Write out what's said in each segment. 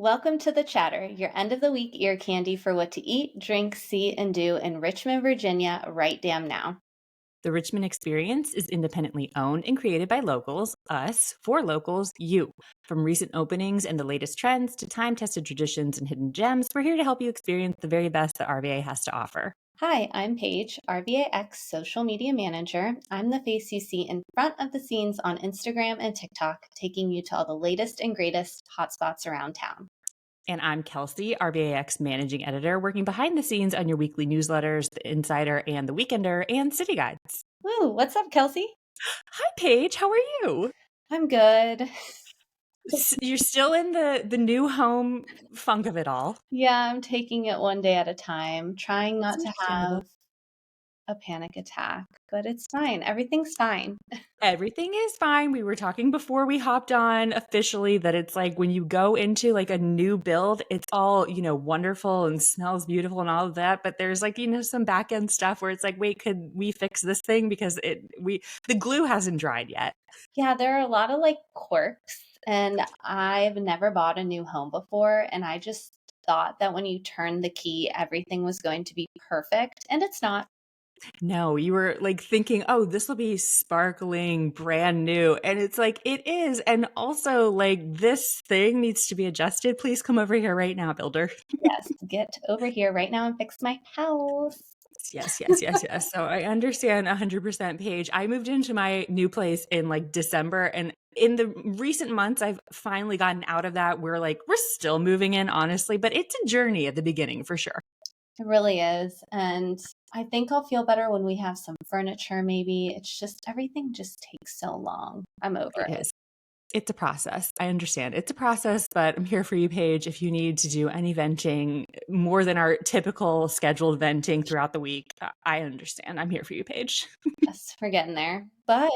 Welcome to The Chatter, your end of the week ear candy for what to eat, drink, see, and do in Richmond, Virginia, right damn now. The Richmond experience is independently owned and created by locals, us, for locals, you. From recent openings and the latest trends to time-tested traditions and hidden gems, we're here to help you experience the very best that RVA has to offer. Hi, I'm Paige, RVAX social media manager. I'm the face you see in front of the scenes on Instagram and TikTok, taking you to all the latest and greatest hotspots around town. And I'm Kelsey, RVAX managing editor, working behind the scenes on your weekly newsletters, The Insider and The Weekender, and City Guides. Woo, what's up, Kelsey? Hi, Paige. How are you? I'm good. You're still in the new home funk of it all. Yeah, I'm taking it one day at a time, trying not It's to understandable. have a panic attack, but it's fine. Everything's fine. Everything is fine. We were talking before we hopped on officially that it's like when you go into like a new build, it's all, wonderful and smells beautiful and all of that. But there's like, some back end stuff where it's like, wait, could we fix this thing? Because the glue hasn't dried yet. Yeah, there are a lot of quirks, and I've never bought a new home before. And I just thought that when you turn the key, everything was going to be perfect, and it's not. No, you were like thinking, oh, this will be sparkling, brand new. And it's like, it is. And also, like, this thing needs to be adjusted. Please come over here right now, builder. Yes, get over here right now and fix my house. Yes. So I understand 100% Paige. I moved into my new place in like December, and in the recent months, I've finally gotten out of that. We're still moving in, honestly, but it's a journey at the beginning for sure. It really is. And I think I'll feel better when we have some furniture, maybe. It's just everything just takes so long. I'm over It it. is. It's a process. I understand. It's a process, but I'm here for you, Paige. If you need to do any venting more than our typical scheduled venting throughout the week, I understand. I'm here for you, Paige. Yes, we're getting there. But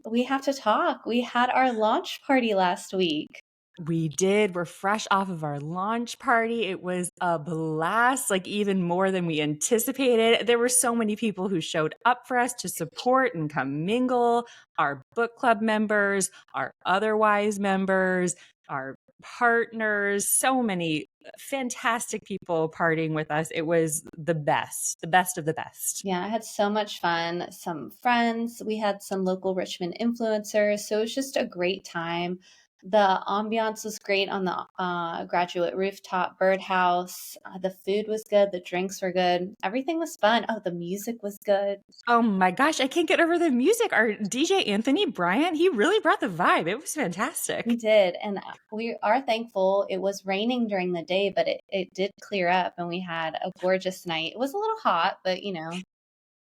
we have to talk. We had our launch party last week. We did. We're fresh off of our launch party. It was a blast, like even more than we anticipated. There were so many people who showed up for us to support and come mingle. Our book club members, our otherwise members, our partners, so many fantastic people partying with us. It was the best of the best. Yeah, I had so much fun. Some friends, we had some local Richmond influencers. So it was just a great time. The ambiance was great on the graduate rooftop birdhouse. The food was good. The drinks were good. Everything was fun. Oh, the music was good. Oh my gosh, I can't get over the music. Our DJ Anthony Bryant, he really brought the vibe. It was fantastic. We did. And we are thankful. It was raining during the day, but it did clear up and we had a gorgeous night. It was a little hot, but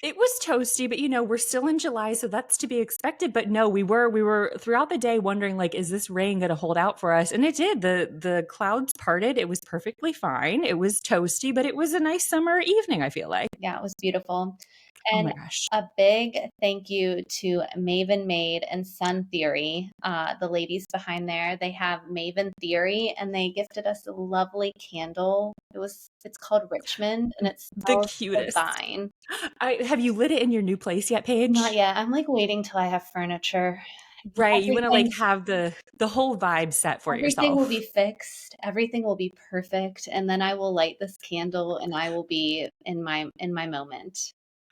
It was toasty, but we're still in July, so that's to be expected. But no, we were throughout the day wondering, like, is this rain going to hold out for us? And it did. The clouds parted. It was perfectly fine. It was toasty, but it was a nice summer evening, I feel like. yeah, it was beautiful. Oh And my gosh. a big thank you to Maven Made and Sun Theory, the ladies behind there. They have Maven Theory, and they gifted us a lovely candle. It's called Richmond, and it The smells cutest. divine. Have you lit it in your new place yet, Paige? Not yet. I'm waiting till I have furniture. Right. You want to Everything, have the whole vibe set for everything will yourself. be fixed. Everything will be perfect, and then I will light this candle, and I will be in my moment.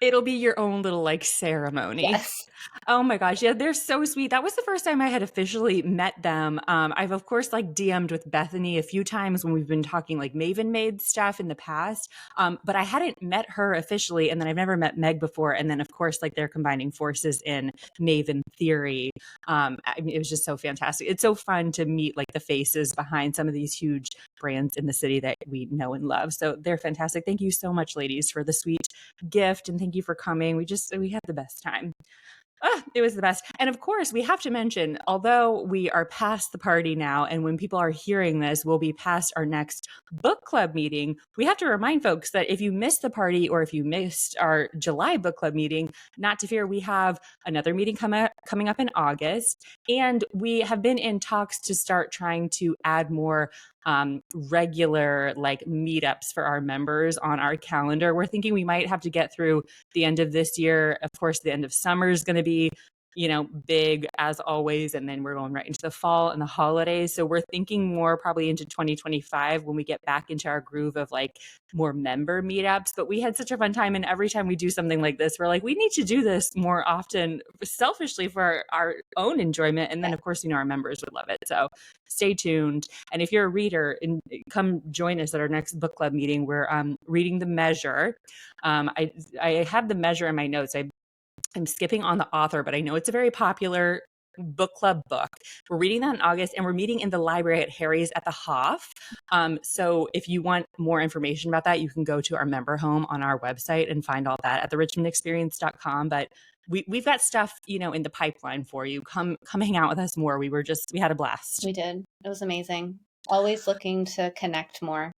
It'll be your own little like ceremony. Yes. Oh my gosh. Yeah, they're so sweet. That was the first time I had officially met them. I've of course like DM'd with Bethany a few times when we've been talking like Maven made stuff in the past. But I hadn't met her officially. And then I've never met Meg before. And then of course, like they're combining forces in Maven Theory. I mean, it was just so fantastic. It's so fun to meet like the faces behind some of these huge brands in the city that we know and love. So they're fantastic. Thank you so much, ladies, for the sweet gift. And thank you for coming. We had the best time. It was the best. And of course, we have to mention, although we are past the party now, and when people are hearing this, we'll be past our next book club meeting, we have to remind folks that if you missed the party or if you missed our July book club meeting, not to fear, we have another meeting coming up in August. And we have been in talks to start trying to add more regular like meetups for our members on our calendar. We're thinking we might have to get through the end of this year. Of course, the end of summer is going to be big as always. And then we're going right into the fall and the holidays. So we're thinking more probably into 2025 when we get back into our groove of like more member meetups. But we had such a fun time. And every time we do something like this, we're like, we need to do this more often, selfishly for our own enjoyment. And then, of course, our members would love it. So stay tuned. And if you're a reader, come join us at our next book club meeting. We're reading The Measure. I have The Measure in my notes. I'm skipping on the author, but I know it's a very popular book club book. We're reading that in August, and we're meeting in the library at Harry's at the Hoff. So if you want more information about that, you can go to our member home on our website and find all that at therichmondexperience.com. But we've got stuff, in the pipeline for you. Come hang out with us more. We had a blast. We did. It was amazing. Always looking to connect more.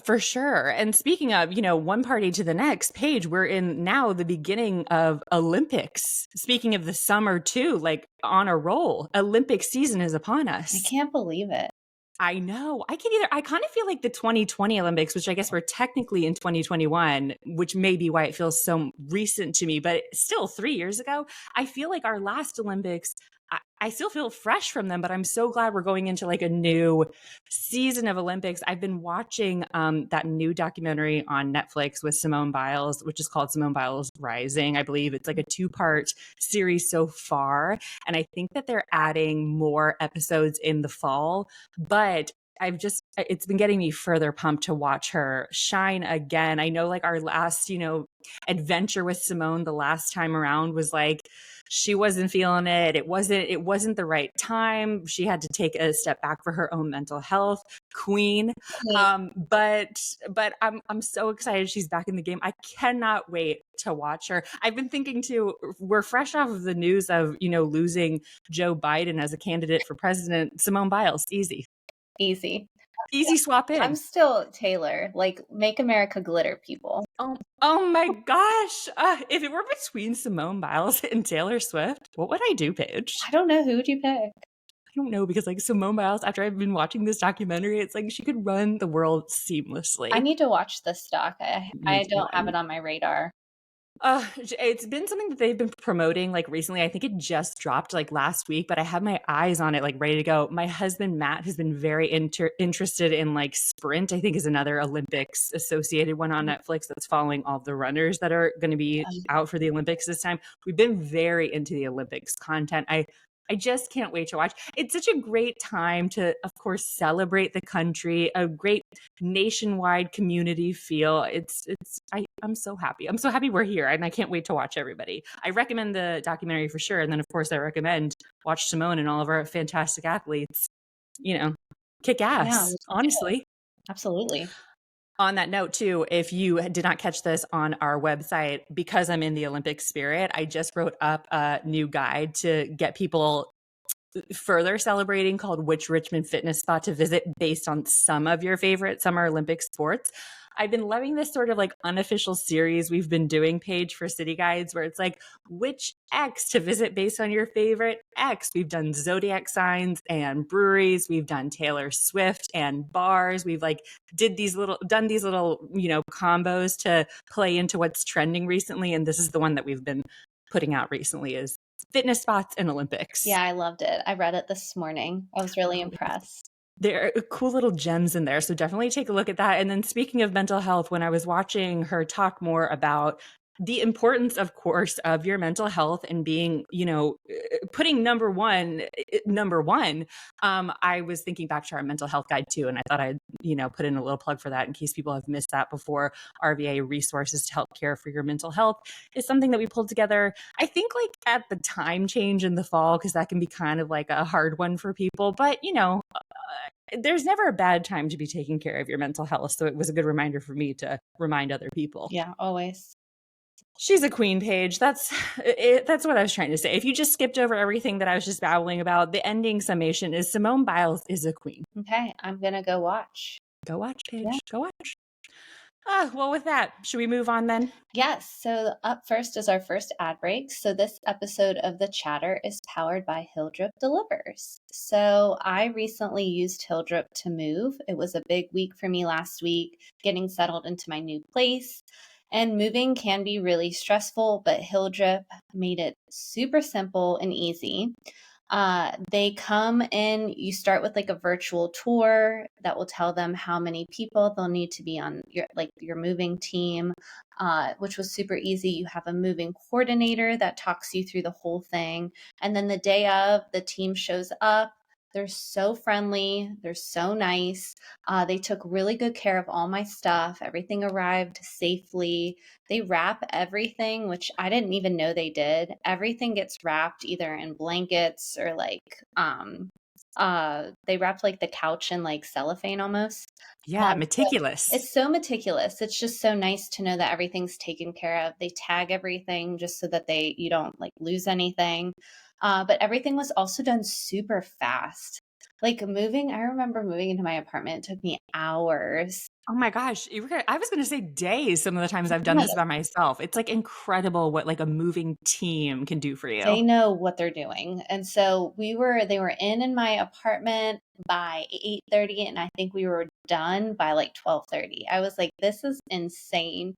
For sure. And speaking of, one party to the next, Paige, we're in now the beginning of Olympics. Speaking of the summer too, like on a roll, Olympic season is upon us. I can't believe it. I know. I can either. I kind of feel like the 2020 Olympics, which I guess we're technically in 2021, which may be why it feels so recent to me, but still 3 years ago. I feel like our last Olympics, I still feel fresh from them, but I'm so glad we're going into like a new season of Olympics. I've been watching that new documentary on Netflix with Simone Biles, which is called Simone Biles Rising. I believe it's like a 2-part series so far. And I think that they're adding more episodes in the fall, but it's been getting me further pumped to watch her shine again. I know like our last, adventure with Simone the last time around was like, she wasn't feeling it. It wasn't the right time. She had to take a step back for her own mental health. Queen. But I'm so excited she's back in the game. I cannot wait to watch her. I've been thinking too, we're fresh off of the news of, losing Joe Biden as a candidate for president. Simone Biles, easy swap in. I'm still Taylor, like make America glitter, people. Oh my gosh. If it were between Simone Biles and Taylor Swift, what would I do, Paige? I don't know. Who would you pick? I don't know, because like Simone Biles, after I've been watching this documentary, it's like she could run the world seamlessly. I need to watch this doc. I don't have it on my radar. It's been something that they've been promoting like recently. I think it just dropped like last week, but I have my eyes on it like ready to go. My husband, Matt, has been very interested in like Sprint, I think is another Olympics associated one on Netflix that's following all the runners that are going to be out for the Olympics this time. We've been very into the Olympics content. I just can't wait to watch. It's such a great time to, of course, celebrate the country, a great nationwide community feel. I'm so happy. I'm so happy we're here, and I can't wait to watch everybody. I recommend the documentary for sure. And then, of course, I recommend watch Simone and all of our fantastic athletes, kick ass, honestly. Absolutely. On that note, too, if you did not catch this on our website, because I'm in the Olympic spirit, I just wrote up a new guide to get people further celebrating called Which Richmond Fitness Spot to Visit based on some of your favorite Summer Olympic sports. I've been loving this sort of like unofficial series we've been doing, Paige, for City Guides, where it's like which X to visit based on your favorite X. We've done zodiac signs and breweries. We've done Taylor Swift and bars. We've like done these little, combos to play into what's trending recently. And this is the one that we've been putting out recently is fitness spots and Olympics. Yeah, I loved it. I read it this morning. I was really impressed. There are cool little gems in there. So definitely take a look at that. And then speaking of mental health, when I was watching her talk more about the importance, of course, of your mental health and being, putting number one, I was thinking back to our mental health guide too. And I thought I'd, put in a little plug for that in case people have missed that before. RVA resources to help care for your mental health is something that we pulled together. I think like at the time change in the fall, because that can be kind of like a hard one for people, but there's never a bad time to be taking care of your mental health. So it was a good reminder for me to remind other people. Yeah, always. She's a queen, Paige. That's what I was trying to say. If you just skipped over everything that I was just babbling about, the ending summation is Simone Biles is a queen. Okay, I'm going to go watch. Go watch, Paige. Yeah. Go watch. Well, with that, should we move on then? Yes. So up first is our first ad break. So this episode of The Chatter is powered by Hildrip Delivers. So I recently used Hildrip to move. It was a big week for me last week, getting settled into my new place. And moving can be really stressful, but Hill Drip made it super simple and easy. They come in, you start with like a virtual tour that will tell them how many people they'll need to be on your moving team, which was super easy. You have a moving coordinator that talks you through the whole thing. And then the day of, the team shows up. They're so friendly. They're so nice. They took really good care of all my stuff. Everything arrived safely. They wrap everything, which I didn't even know they did. Everything gets wrapped either in blankets or they wrapped like the couch in like cellophane almost. Yeah, So meticulous. it's so meticulous. It's just so nice to know that everything's taken care of. They tag everything just so that you don't like lose anything. But everything was also done super fast. Like I remember moving into my apartment. It took me hours. Oh my gosh, I was gonna say days some of the times I've done this by myself. It's like incredible what like a moving team can do for you. They know what they're doing. And so they were in my apartment by 8:30, and I think we were done by like 12:30. I was like, this is insane.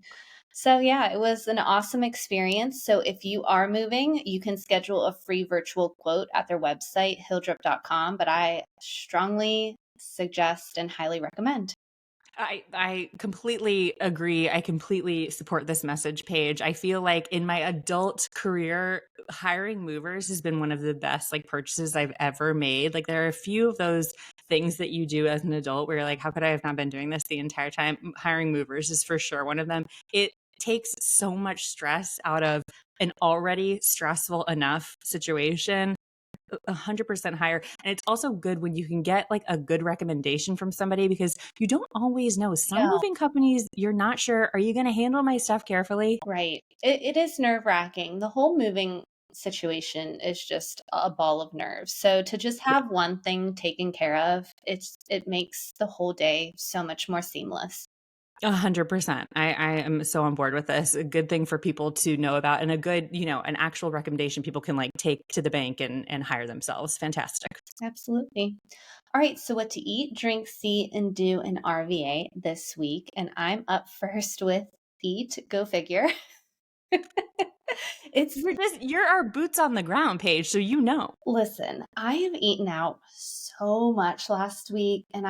So yeah, it was an awesome experience. So if you are moving, you can schedule a free virtual quote at their website, hilldrip.com, but I strongly suggest and highly recommend. I completely agree. I completely support this message, Paige. I feel like in my adult career, hiring movers has been one of the best like purchases I've ever made. Like there are a few of those things that you do as an adult where you're like, how could I have not been doing this the entire time? Hiring movers is for sure one of them. It takes so much stress out of an already stressful enough situation 100% higher. And it's also good when you can get like a good recommendation from somebody because you don't always know. Some Yeah, moving companies, you're not sure, are you going to handle my stuff carefully? right. It is nerve-wracking. The whole moving situation is just a ball of nerves. So to just Yeah. have one thing taken care of, it makes the whole day so much more seamless. 100%. I am so on board with this. A good thing for people to know about and a good, an actual recommendation people can like take to the bank and hire themselves. Fantastic. Absolutely. All right, so what to eat, drink, see, and do in RVA this week. And I'm up first with eat. Go figure. It's You're our boots on the ground page, so you know. Listen, I have eaten out so much last week and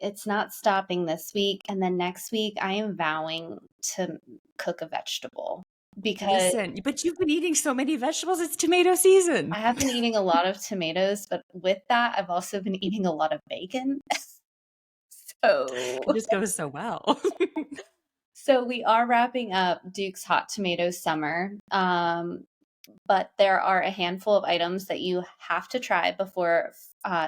it's not stopping this week. And then next week I am vowing to cook a vegetable because Listen, but you've been eating so many vegetables, it's tomato season. I have been eating a lot of tomatoes, but with that, I've also been eating a lot of bacon. So It just goes so well. So we are wrapping up Duke's Hot Tomato Summer, but there are a handful of items that you have to try before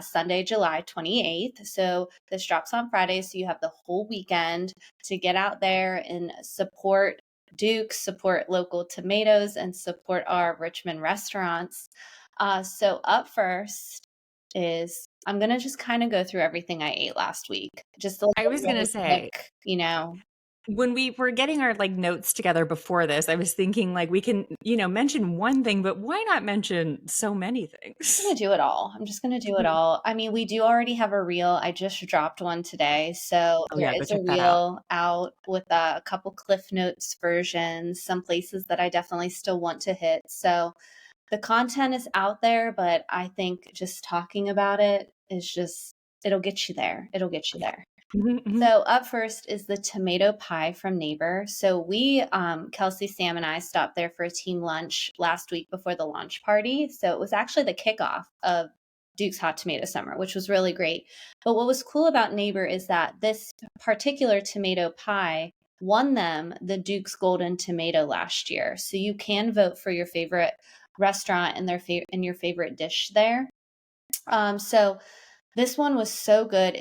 Sunday, July 28th. So this drops on Friday, so you have the whole weekend to get out there and support Duke, support local tomatoes, and support our Richmond restaurants. So up first is I'm going to just kind of go through everything I ate last week. Just a I little was going to really say, quick. when we were getting our like notes together before this, I was thinking like we can, mention one thing, but why not mention so many things? I'm gonna do it all. I'm just gonna do it all. I mean, we do already have a reel. I just dropped one today. So Oh there yeah, go is a check that out. reel out with a couple Cliff Notes versions, some places that I definitely still want to hit. So the content is out there, but I think just talking about it is it'll get you there. It'll get you there. Mhm, mhm. So up first is the tomato pie from Neighbor. So Kelsey, Sam, and I stopped there for a team lunch last week before the launch party. So it was actually the kickoff of Duke's Hot Tomato Summer, which was really great. But what was cool about Neighbor is that this particular tomato pie won them the Duke's Golden Tomato last year. So you can vote for your favorite restaurant and and your favorite dish there. So this one was so good.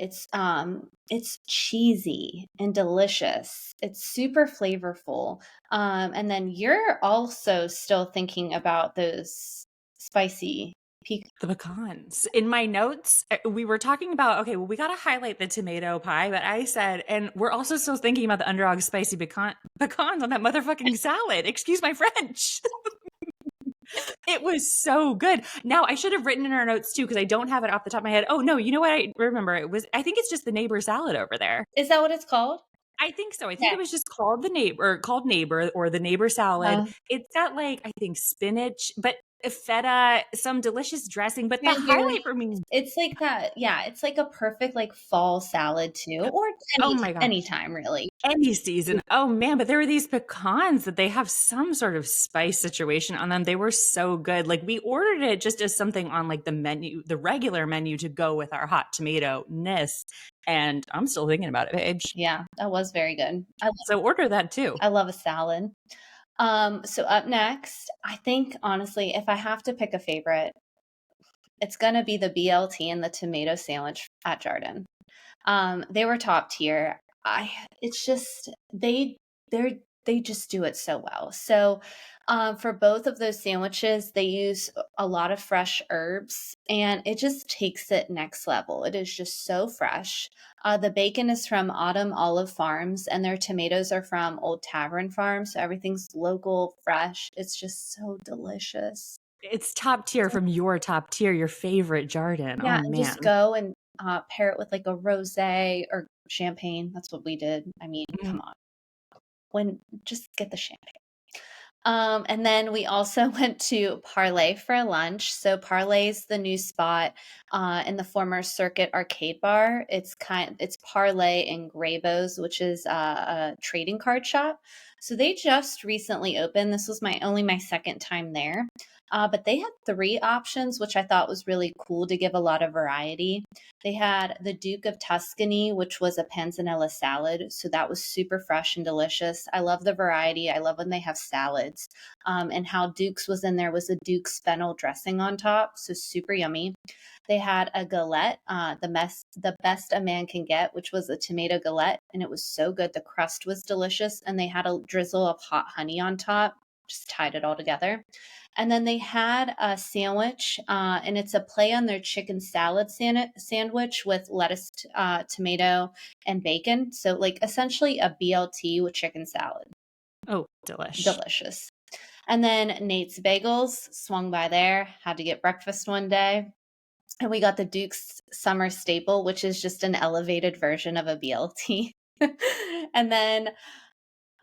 It's cheesy and delicious. It's super flavorful. And then you're also still thinking about those spicy pecans. The pecans. In my notes, we were talking about, okay, well, we got to highlight the tomato pie, but I said, and we're also still thinking about the underdog spicy pecans on that motherfucking salad. Excuse my French. It was so good. Now, I should have written in our notes too, because I don't have it off the top of my head. Oh, no, you know what? I remember I think it's just the neighbor salad over there. Is that what it's called? I think so. I think Okay. it was just called Neighbor or the Neighbor salad. It's got like, I think spinach, but feta, some delicious dressing. But the Cranberry. highlight for me, It's like that. Yeah, it's like a perfect like fall salad too, or oh my gosh, anytime really. any season. Oh man, but there were these pecans that they have some sort of spice situation on them. They were so good. Like we ordered it just as something on like the menu, the regular menu to go with our hot tomato-ness. And I'm still thinking about it, Paige. Yeah, that was very good. So order that too. I love a salad. So up next, I think honestly, if I have to pick a favorite, it's gonna be the BLT and the tomato sandwich at Jarden. They were top tier. It's just they just do it so well. So, for both of those sandwiches, they use a lot of fresh herbs, and it just takes it next level. It is just so fresh. The bacon is from Autumn Olive Farms, and their tomatoes are from Old Tavern Farms. So everything's local, fresh. It's just so delicious. It's top tier from your top tier, your favorite Jarden. Yeah, Oh and just man. go and pair it with like a rosé or champagne. That's what we did. I mean, Mm. come on. When just get the champagne. And then we also went to Parlay for lunch. So Parlay's the new spot in the former Circuit Arcade Bar. It's Parlay and Grabos, which is a trading card shop. So they just recently opened. This was my second time there. But they had three options, which I thought was really cool to give a lot of variety. They had the Duke of Tuscany, which was a panzanella salad. So that was super fresh and delicious. I love the variety. I love when they have salads. And how Duke's was in there was a Duke's fennel dressing on top. So super yummy. They had a galette, the best a man can get, which was a tomato galette. And it was so good. The crust was delicious. And they had a drizzle of hot honey on top. Just tied it all together. And then they had a sandwich, and it's a play on their chicken salad sandwich with lettuce, tomato, and bacon. So, like, essentially a BLT with chicken salad. Oh, delish. Delicious. And then Nate's Bagels swung by there, had to get breakfast one day. And we got the Duke's Summer Staple, which is just an elevated version of a BLT. And then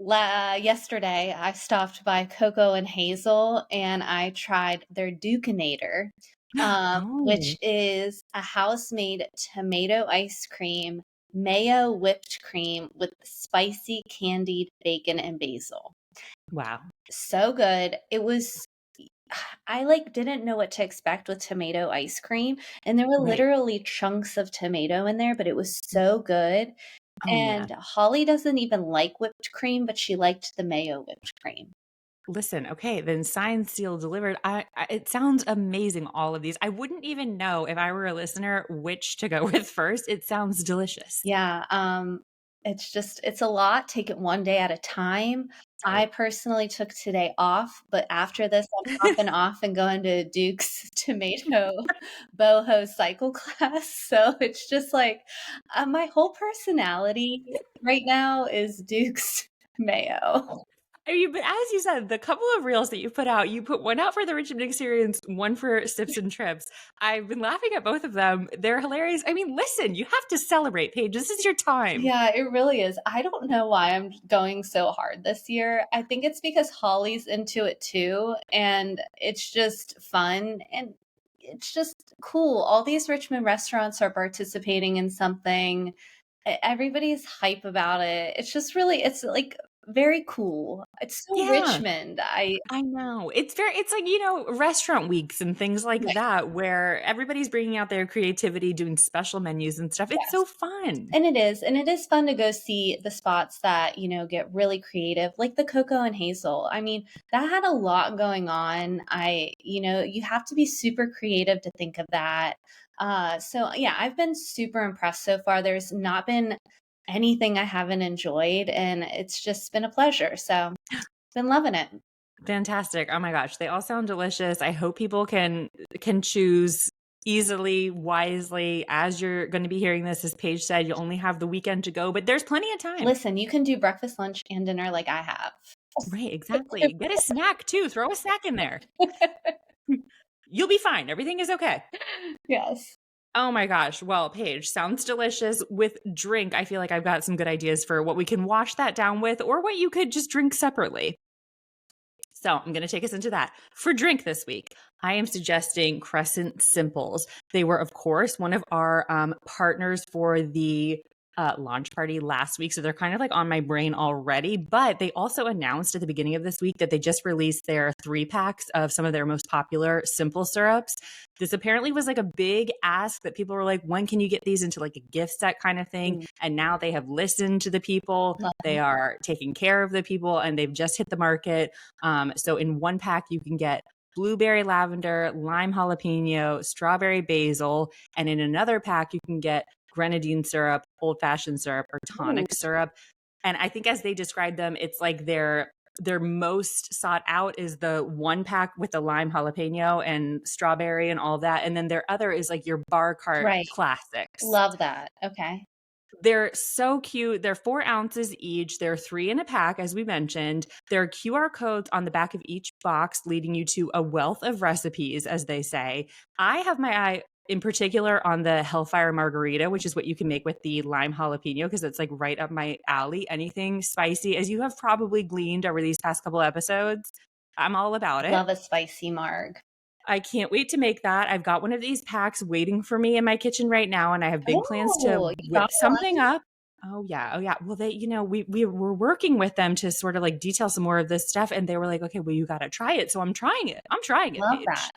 yesterday, I stopped by Coco and Hazel and I tried their Dukinator, which Oh, is a house-made tomato ice cream, mayo whipped cream with spicy candied bacon and basil. wow. So good. It was I like didn't know what to expect with tomato ice cream, and there were Right. literally chunks of tomato in there, but it was so good. Oh man. And Holly doesn't even like whipped cream, but she liked the mayo whipped cream. Listen, okay, then signed, sealed, delivered. It sounds amazing, all of these. I wouldn't even know if I were a listener which to go with first. It sounds delicious. Yeah, it's a lot. Take it one day at a time. I personally took today off, but after this, I'm popping off and going to Duke's tomato boho cycle class. So it's just like my whole personality right now is Duke's mayo. I mean, but as you said, the couple of reels that you put out, you put one out for the Richmond experience, one for Sips and Trips. I've been laughing at both of them. They're hilarious. I mean, listen, you have to celebrate, Paige. This is your time. Yeah, it really is. I don't know why I'm going so hard this year. I think it's because Holly's into it too, and it's just fun and it's just cool. All these Richmond restaurants are participating in something. Everybody's hype about it. It's just really, it's like very cool. It's so Yeah. Richmond. I know. It's like, restaurant weeks and things like Right. that where everybody's bringing out their creativity, doing special menus and stuff. It's so Yes. fun. And it is fun to go see the spots that, get really creative, like the Coco and Hazel. I mean, that had a lot going on. You have to be super creative to think of that. So yeah, I've been super impressed so far. There's not been anything I haven't enjoyed, and it's just been a pleasure. So been loving it. Fantastic. Oh my gosh, they all sound delicious. I hope people can choose easily, wisely. As you're going to be hearing this, as Paige said, you only have the weekend to go, but there's plenty of time. Listen, you can do breakfast, lunch, and dinner like I have. Right, exactly. Get a snack too. Throw a snack in there. You'll be fine. Everything is okay. Yes. Oh my gosh. Well, Paige, sounds delicious. With drink, I feel like I've got some good ideas for what we can wash that down with or what you could just drink separately. So I'm going to take us into that. For drink this week, I am suggesting Crescent Simples. They were, of course, one of our partners for the launch party last week. So they're kind of like on my brain already. But they also announced at the beginning of this week that they just released their 3-packs of some of their most popular simple syrups. This apparently was like a big ask that people were like, when can you get these into like a gift set kind of thing? And now they have listened to the people. Love They it. are taking care of the people and they've just hit the market. So in 1 pack, you can get blueberry lavender, lime jalapeno, strawberry basil. And in another pack, you can get grenadine syrup, old fashioned syrup, or Ooh, tonic syrup. And I think as they describe them, it's like their most sought out is the 1 pack with the lime jalapeno and strawberry and all that. And then their other is like your bar cart right. classics. Love that. Okay. They're so cute. They're 4 ounces each. They're 3 in a pack, as we mentioned. There are QR codes on the back of each box, leading you to a wealth of recipes, as they say. I have my eye in particular on the Hellfire Margarita, which is what you can make with the lime jalapeno, because it's like right up my alley. Anything spicy, as you have probably gleaned over these past couple episodes, I'm all about it. Love a spicy marg. I can't wait to make that. I've got one of these packs waiting for me in my kitchen right now, and I have big plans to Oh, you whip got something one? up. Oh yeah, oh yeah. Well, they, we were working with them to sort of like detail some more of this stuff, and they were like, okay, well, you got to try it. So I'm trying it. I'm trying it, Love Paige. that.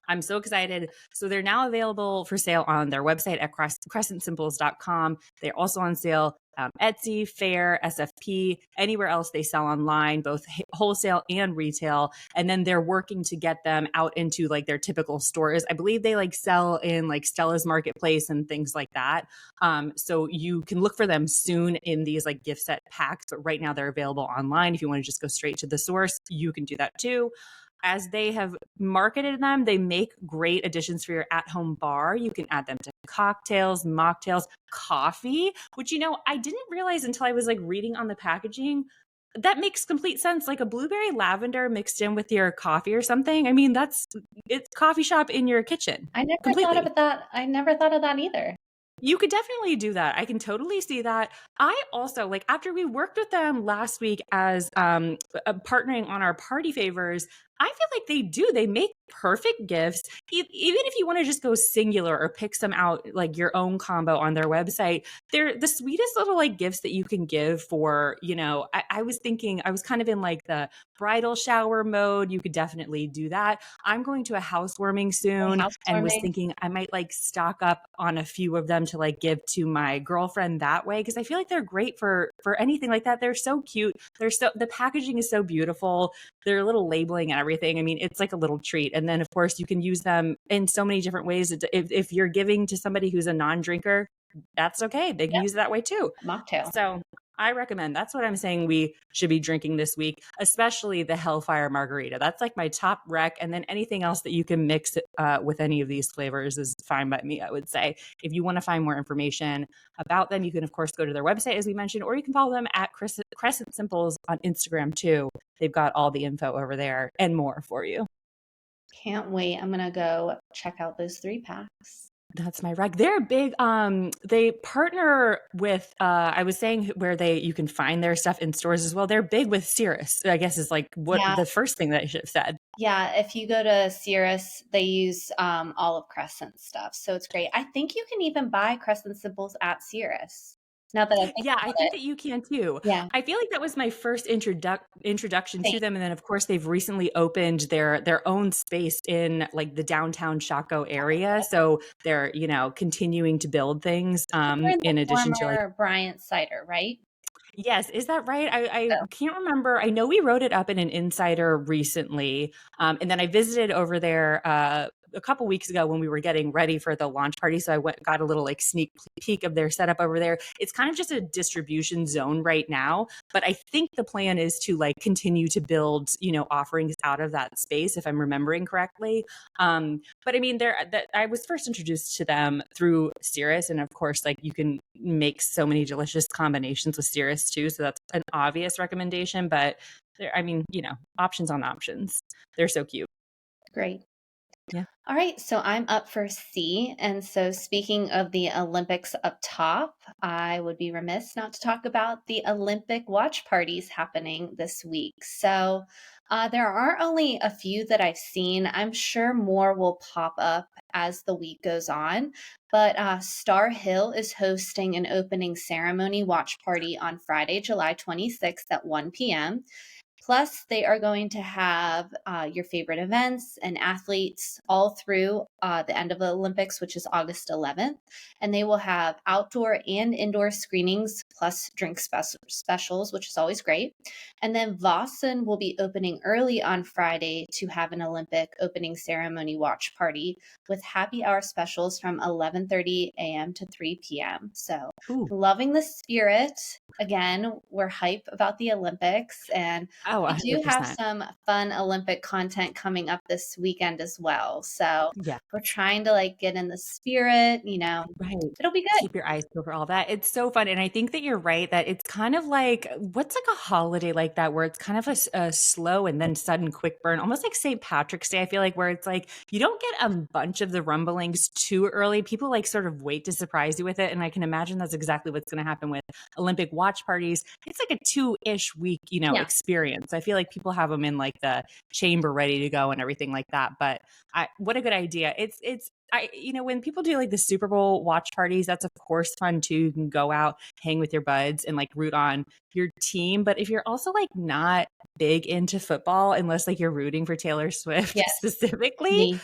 I'm so excited. So they're now available for sale on their website at crescentsimples.com. They're also on sale Etsy, Fair, SFP, anywhere else they sell online, both wholesale and retail. And then they're working to get them out into like their typical stores. I believe they like sell in like Stella's Marketplace and things like that. So you can look for them soon in these like gift set packs. But right now they're available online. If you want to just go straight to the source, you can do that too. As they have marketed them, they make great additions for your at-home bar. You can add them to cocktails, mocktails, coffee, which, I didn't realize until I was like reading on the packaging. That makes complete sense. Like a blueberry lavender mixed in with your coffee or something. I mean, it's coffee shop in your kitchen I never thought completely. of that. I never thought of that either. You could definitely do that. I can totally see that. I also like after we worked with them last week as partnering on our party favors, I feel like they make perfect gifts. Even if you want to just go singular or pick some out like your own combo on their website, they're the sweetest little like gifts that you can give for, I was thinking I was kind of in like the bridal shower mode. You could definitely do that. I'm going to a housewarming soon and was Housewarming. thinking I might like stock up on a few of them to like give to my girlfriend that way, because I feel like they're great for anything like that. They're so cute. The packaging is so beautiful. Their little labeling and everything. I mean, it's like a little treat. And then of course you can use them in so many different ways. If you're giving to somebody who's a non-drinker, that's okay. They can Yep. use it that way too. Mocktail. So I recommend. That's what I'm saying we should be drinking this week, especially the Hellfire Margarita. That's like my top rec. And then anything else that you can mix with any of these flavors is fine by me, I would say. If you want to find more information about them, you can, of course, go to their website, as we mentioned, or you can follow them at Crescent Simples on Instagram, too. They've got all the info over there and more for you. Can't wait. I'm going to go check out those 3-packs. That's my rec. They're big. They partner with. I was saying where you can find their stuff in stores as well. They're big with Cirrus. I guess is like what Yeah. the first thing that I should have said. Yeah. If you go to Cirrus, they use all of Crescent stuff. So it's great. I think you can even buy Crescent Simples at Cirrus. Now that I think Yeah, I about think it. that you can too. Yeah. I feel like that was my first introduction Same. to them, and then of course they've recently opened their own space in like the downtown Chaco area. So they're continuing to build things. They're in the In addition to like. former Bryant cider, right? Yes, is that right? I So, can't remember. I know we wrote it up in an insider recently, and then I visited over there a couple weeks ago when we were getting ready for the launch party. So I got a little like sneak peek of their setup over there. It's kind of just a distribution zone right now, but I think the plan is to like continue to build offerings out of that space, if I'm remembering correctly. But I mean, I was first introduced to them through Cirrus, and of course, like you can make so many delicious combinations with Cirrus too. So that's an obvious recommendation. But I mean, options on options. They're so cute. great. Yeah. All right, so I'm up for C. And so, speaking of the Olympics up top, I would be remiss not to talk about the Olympic watch parties happening this week. So, there are only a few that I've seen. I'm sure more will pop up as the week goes on. But Starr Hill is hosting an opening ceremony watch party on Friday, July 26th at 1 p.m. Plus, they are going to have your favorite events and athletes all through the end of the Olympics, which is August 11th. And they will have outdoor and indoor screenings plus drink specials, which is always great. And then Väsen will be opening early on Friday to have an Olympic opening ceremony watch party with happy hour specials from 11:30 a.m. to 3 p.m. So, Ooh. loving the spirit. Again, we're hype about the Olympics, and Oh, we do have 100%. some fun Olympic content coming up this weekend as well. So Yeah. we're trying to like get in the spirit, Right. it'll be good. Keep your eyes peeled for all that. It's so fun. And I think that you're right that it's kind of like, what's like a holiday like that where it's kind of a slow and then sudden quick burn, almost like St. Patrick's Day. I feel like where it's like you don't get a bunch of the rumblings too early. People like sort of wait to surprise you with it. And I can imagine that's exactly what's going to happen with Olympic watch parties. It's like a 2-ish week, Yeah. experience. I feel like people have them in like the chamber ready to go and everything like that. But what a good idea. When people do like the Super Bowl watch parties, that's of course fun too. You can go out, hang with your buds and like root on your team. But if you're also like not big into football, unless like you're rooting for Taylor Swift Yes. specifically, Me.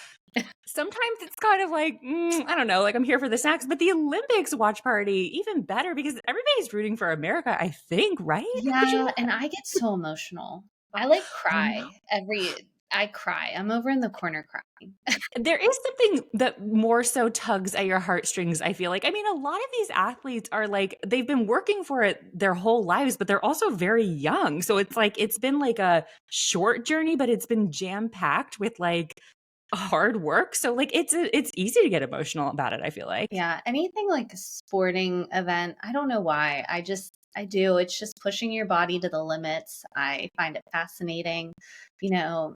sometimes it's kind of like, I don't know, like I'm here for the snacks. But the Olympics watch party, even better because everybody's rooting for America, I think, right? Yeah. And I get so emotional. I like I know. I cry. I'm over in the corner crying. There is something that more so tugs at your heartstrings, I feel like. I mean, a lot of these athletes are like, they've been working for it their whole lives, but they're also very young. So it's like, it's been like a short journey, but it's been jam packed with like hard work. So like, it's easy to get emotional about it, I feel like. Yeah. Anything like a sporting event, I don't know why. I do. It's just pushing your body to the limits. I find it fascinating. You know,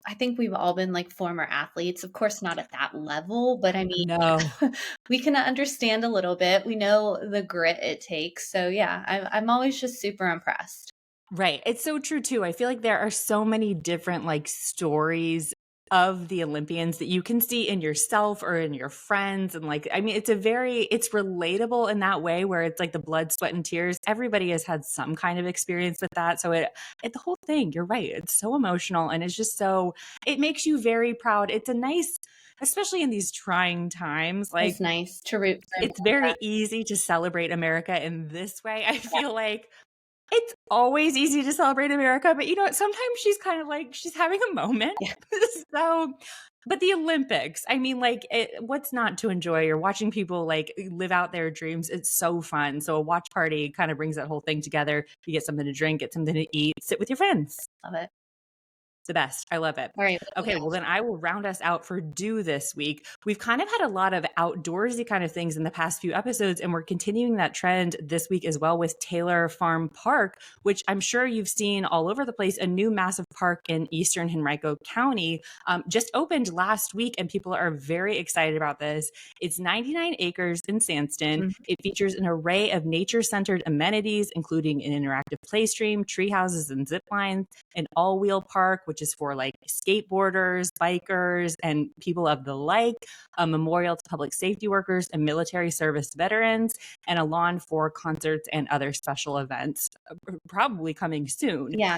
I think we've all been like former athletes, of course, not at that level, but I mean, No. we can understand a little bit. We know the grit it takes. So yeah, I'm always just super impressed. Right. It's so true too. I feel like there are so many different like stories of the Olympians that you can see in yourself or in your friends. And like, I mean, it's relatable in that way where it's like the blood, sweat, and tears. Everybody has had some kind of experience with that. So the whole thing, you're right. It's so emotional and it's just it makes you very proud. It's a nice, especially in these trying times, like It's nice to root for it's America. very easy to celebrate America in this way. I feel like it's always easy to celebrate America, but sometimes she's kind of like she's having a moment. Yeah. So, but the Olympics, I mean, like, what's not to enjoy? You're watching people like live out their dreams. It's so fun. So, a watch party kind of brings that whole thing together. You get something to drink, get something to eat, sit with your friends. Love it. The best. I love it. All right. What do we Okay, well, then I will round us out for do this week. We've kind of had a lot of outdoorsy kind of things in the past few episodes, and we're continuing that trend this week as well with Taylor Farm Park, which I'm sure you've seen all over the place. A new massive park in eastern Henrico County just opened last week, and people are very excited about this. It's 99 acres in Sandston. Mhm. It features an array of nature-centered amenities, including an interactive play stream, tree houses and zip lines, an all-wheel park, which is for like skateboarders, bikers, and people of the like, a memorial to public safety workers and military service veterans, and a lawn for concerts and other special events, probably coming soon. Yeah.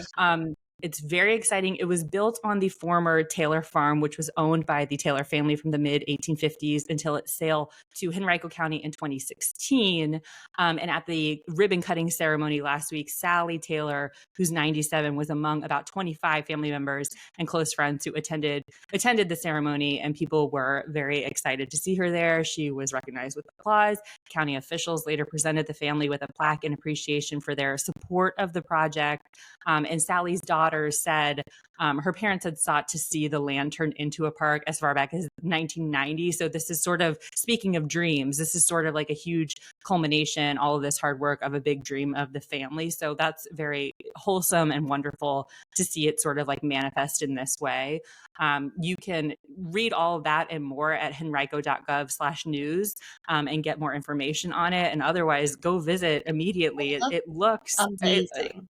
It's very exciting. It was built on the former Taylor Farm, which was owned by the Taylor family from the mid 1850s until its sale to Henrico County in 2016. And at the ribbon cutting ceremony last week, Sally Taylor, who's 97, was among about 25 family members and close friends who attended the ceremony, and people were very excited to see her there. She was recognized with applause. County officials later presented the family with a plaque in appreciation for their support of the project. And Sally's daughter, daughter said her parents had sought to see the land turned into a park as far back as 1990. So this is sort of, speaking of dreams, this is sort of like a huge culmination, all of this hard work of a big dream of the family. So that's very wholesome and wonderful to see it sort of like manifest in this way. You can read all of that and more at henrico.gov/news and get more information on it. And otherwise, go visit immediately. It looks amazing.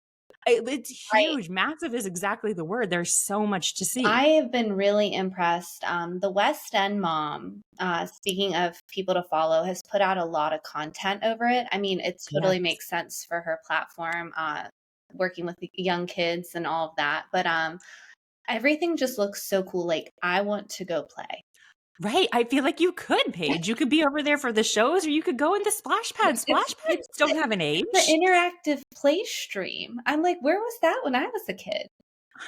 It's huge. Massive is exactly the word. There's so much to see. I have been really impressed. The West End mom, speaking of people to follow, has put out a lot of content over it. I mean, it totally makes sense for her platform, working with the young kids and all of that. But everything just looks so cool. Like, I want to go play. Right. I feel like you could, Paige. You could be over there for the shows, or you could go in the splash pad. Splash pads don't have an age. The interactive play stream. I'm like, where was that when I was a kid?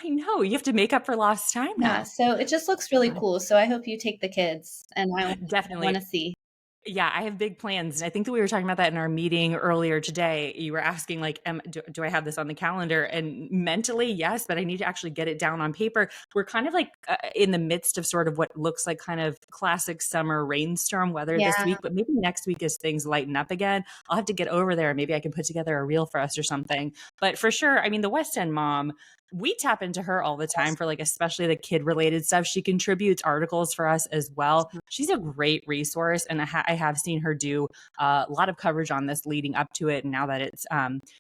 I know. You have to make up for lost time now. Yeah, so it just looks really cool. So I hope you take the kids, and I definitely want to see. Yeah, I have big plans. And I think that we were talking about that in our meeting earlier today. You were asking, like, do I have this on the calendar? And mentally, yes, but I need to actually get it down on paper. We're kind of like in the midst of sort of what looks like kind of classic summer rainstorm weather this week. But maybe next week, as things lighten up again, I'll have to get over there. Maybe I can put together a reel for us or something. But for sure, I mean, the West End mom, we tap into her all the time for like, especially the kid related stuff. She contributes articles for us as well. She's a great resource. And I have seen her do a lot of coverage on this leading up to it. And now that it's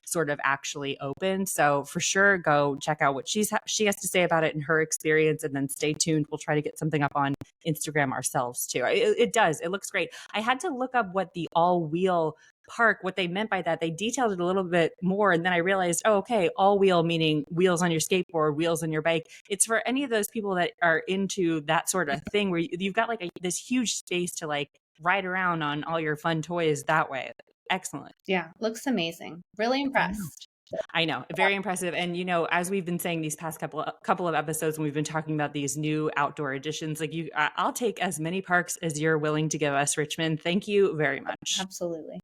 sort of actually open. So for sure, go check out what she has to say about it and her experience, and then stay tuned. We'll try to get something up on Instagram ourselves too. It does. It looks great. I had to look up what the all-wheel park, what they meant by that. They detailed it a little bit more. And then I realized, oh, okay, all wheel meaning wheels on your skateboard, wheels on your bike. It's for any of those people that are into that sort of thing where you've got like this huge space to like ride around on all your fun toys that way. Excellent. Yeah, looks amazing. Really impressed. I know, very impressive. And, you know, as we've been saying these past couple of episodes, when we've been talking about these new outdoor editions, like I'll take as many parks as you're willing to give us, Richmond. Thank you very much. Absolutely.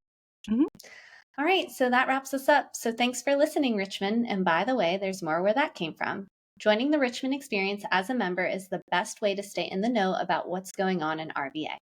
Mm-hmm. All right, so that wraps us up. So thanks for listening, Richmond. And by the way, there's more where that came from. Joining the Richmond Experience as a member is the best way to stay in the know about what's going on in RVA.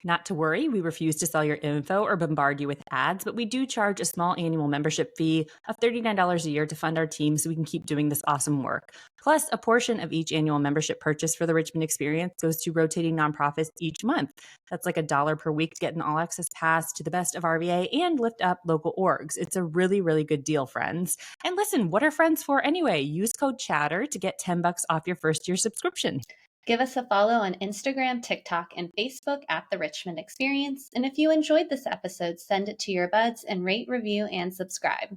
Not to worry, we refuse to sell your info or bombard you with ads, but we do charge a small annual membership fee of $39 a year to fund our team so we can keep doing this awesome work. Plus, a portion of each annual membership purchase for the Richmond Experience goes to rotating nonprofits each month. That's like $1 per week to get an all-access pass to the best of RVA and lift up local orgs. It's a really, really good deal, friends. And listen, what are friends for anyway? Use code CHATTER to get $10 off your first year subscription. Give us a follow on Instagram, TikTok, and Facebook at The Richmond Experience. And if you enjoyed this episode, send it to your buds and rate, review, and subscribe.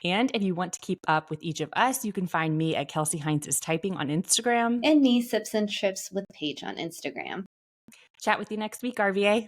And if you want to keep up with each of us, you can find me at Kelsey Hines is Typing on Instagram. And me, Sips and Trips with Paige on Instagram. Chat with you next week, RVA.